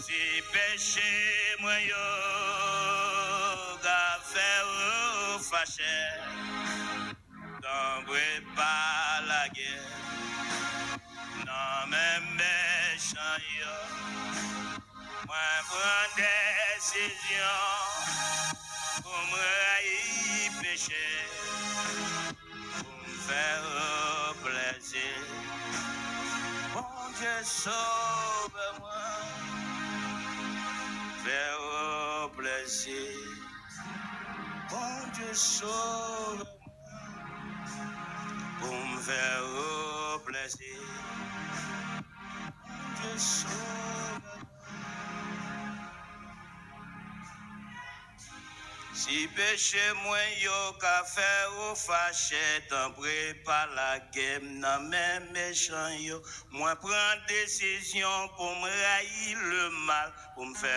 Si péché moi yo qu'a fait fâché, tombe pas la guerre, non même méchant yo, moi prends décision pour me péché, pour me faire plaisir. Bon Dieu sauve-moi, faire plaisir. Bon Dieu sauve-moi, pour me faire plaisir. Bon Dieu sauve-moi. Si péché moi yo qu'a faire ou fâché, t'en prépare la guerre, non même méchant yo. Moi prends décision pour me railler le mal, pour me faire